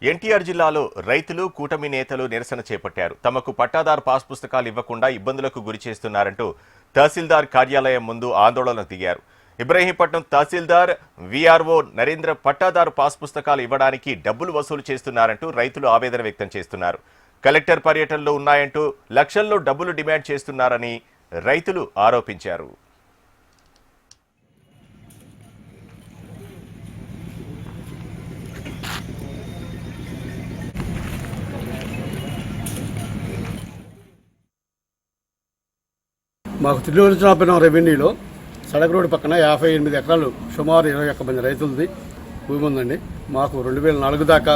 ఎన్టీఆర్ జిల్లాలో రైతులు కూటమి నేతలు నిరసన చేపట్టారు. తమకు పట్టాదారు పాస్ పుస్తకాలు ఇవ్వకుండా ఇబ్బందులకు గురి చేస్తున్నారంటూ తహసీల్దార్ కార్యాలయం ముందు ఆందోళన దిగారు. ఇబ్రహీంపట్నం తహసీల్దార్ వీఆర్ఓ నరేంద్ర పట్టాదారు పాస్ పుస్తకాలు ఇవ్వడానికి డబ్బులు వసూలు చేస్తున్నారంటూ రైతులు ఆవేదన వ్యక్తం చేస్తున్నారు. కలెక్టర్ పర్యటనలో ఉన్నాయంటూ లక్షల్లో డబ్బులు డిమాండ్ చేస్తున్నారని రైతులు ఆరోపించారు. మాకు తిరువనంతపురం రెవెన్యూలో సడక్ రోడ్డు పక్కన 58 ఎకరాలు సుమారు 21 మంది రైతులది భూమి ఉందండి. మాకు 2004 దాకా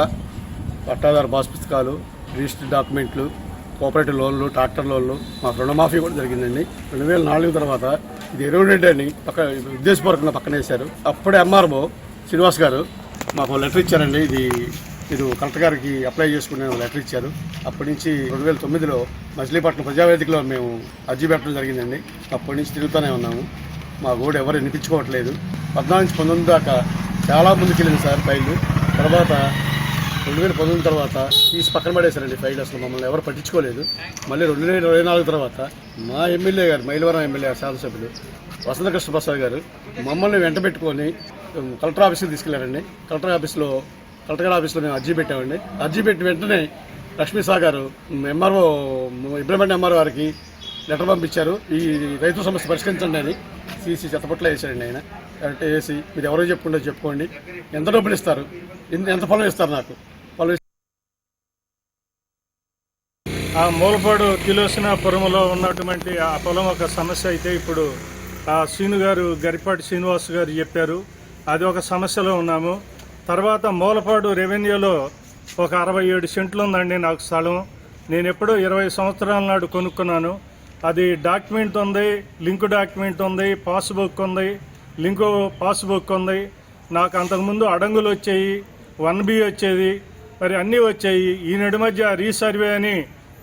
పట్టాదారు పాస్ పుస్తకాలు, రిజిస్టర్ డాక్యుమెంట్లు, కోఆపరేటివ్ లోన్లు, ట్రాక్టర్ లోన్లు, మాకు రుణమాఫీ కూడా జరిగిందండి. 2004 తర్వాత ఇది ఎరువురెడ్డి అని ఉద్దేశపూర్వకంగా పక్కన వేశారు. అప్పుడే ఎంఆర్ఓ శ్రీనివాస్ గారు మాకు లెటర్ ఇచ్చారండి. ఇది కలెక్టర్ గారికి అప్లై చేసుకునే లెటర్ ఇచ్చారు. అప్పటి నుంచి 2009లో మచిలీపట్నం ప్రజావేదికలో మేము అర్జీ పెట్టడం జరిగిందండి. అప్పటి నుంచి తిరుగుతూనే ఉన్నాము. మా కూడా ఎవరు వినిపించుకోవట్లేదు. 14 నుంచి 19 దాకా చాలా ముందుకు వెళ్ళింది సార్ ఫైళ్ళు. తర్వాత 2019 తర్వాత తీసి పక్కన పడేశారండి ఫైల్. అసలు మమ్మల్ని ఎవరు పట్టించుకోలేదు. మళ్ళీ 2024 తర్వాత మా ఎమ్మెల్యే గారు, మైలవరం ఎమ్మెల్యే శాసనసభ్యులు వసంత కృష్ణ ప్రసాద్ గారు మమ్మల్ని వెంట పెట్టుకొని కలెక్టర్ ఆఫీస్కి తీసుకెళ్లారండి. కలెక్టర్ ఆఫీస్లో మేము అర్జీ పెట్టామండి. అర్జీ పెట్టి వెంటనే లక్ష్మీ సాగర్ గారు ఎంఆర్ఓ ఇబ్రహీంపట్నం ఎంఆర్ఓ గారికి లెటర్ పంపించారు. ఈ రైతు సమస్య పరిష్కరించండి అని సీసీ చెత్తపట్ల వేసారండి. ఆయన కరెక్ట్ వేసి మీరు ఎవరో చెప్పుకోండి, ఎంత డబ్బులు ఇస్తారు, ఎంత పొలం ఇస్తారు, నాకు పొలం. ఆ మూలపాడు కిలోసినాపురంలో ఉన్నటువంటి ఆ పొలం ఒక సమస్య అయితే ఇప్పుడు ఆ శ్రీను గారు, గరిపాటి శ్రీనివాస్ గారు చెప్పారు. అది ఒక సమస్యలో ఉన్నాము. తర్వాత మూలపాడు రెవెన్యూలో ఒక 67 సెంట్లు ఉందండి నాకు స్థలం. నేను ఎప్పుడో 20 సంవత్సరాల నాడు కొనుక్కున్నాను. అది డాక్యుమెంట్ ఉంది, లింక్ డాక్యుమెంట్ ఉంది, పాస్బుక్ ఉంది, లింకు పాస్బుక్ ఉంది. నాకు అంతకుముందు అడంగులు వచ్చాయి, 1B వచ్చేది, మరి అన్నీ వచ్చాయి. ఈ నడి మధ్య రీసర్వే అని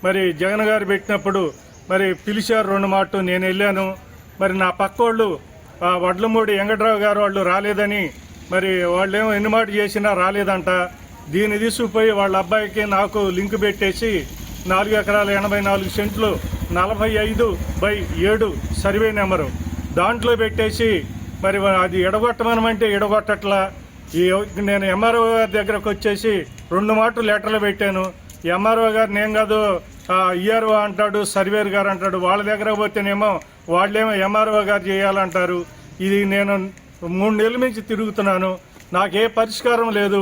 మరి జగన్ గారు పెట్టినప్పుడు మరి పిలిచారు 2 మాటలు. నేను వెళ్ళాను. మరి నా పక్కోళ్ళు వడ్లమూడి వెంకట్రావు గారు వాళ్ళు రాలేదని, మరి వాళ్ళేమో ఎన్ని మాట చేసినా రాలేదంట. దీన్ని తీసుకుపోయి వాళ్ళ అబ్బాయికి నాకు లింక్ పెట్టేసి 4 ఎకరాల 84 సెంట్లు 45/7 సర్వే నెంబరు దాంట్లో పెట్టేసి మరి అది ఎడగొట్టమనమంటే ఎడగొట్టట్లా. నేను ఎంఆర్ఓ గారి దగ్గరకు వచ్చేసి 2 మాటలు లెటర్లు పెట్టాను. ఎంఆర్ఓ గారు నేను కాదు ఈఆర్ఓ అంటాడు, సర్వేర్ గారు అంటాడు. వాళ్ళ దగ్గర పోతేనేమో వాళ్ళేమో ఎంఆర్ఓ గారు చేయాలంటారు. ఇది నేను 3 నెలల నుంచి తిరుగుతున్నాను. నాకే పరిష్కారం లేదు.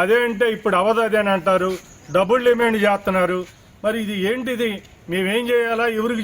అదేంటే ఇప్పుడు అవదది అని అంటారు, డబుల్ డిమాండ్ చేస్తున్నారు. మరి ఇది ఏంటిది? మేమేం చేయాలా? ఎవరికి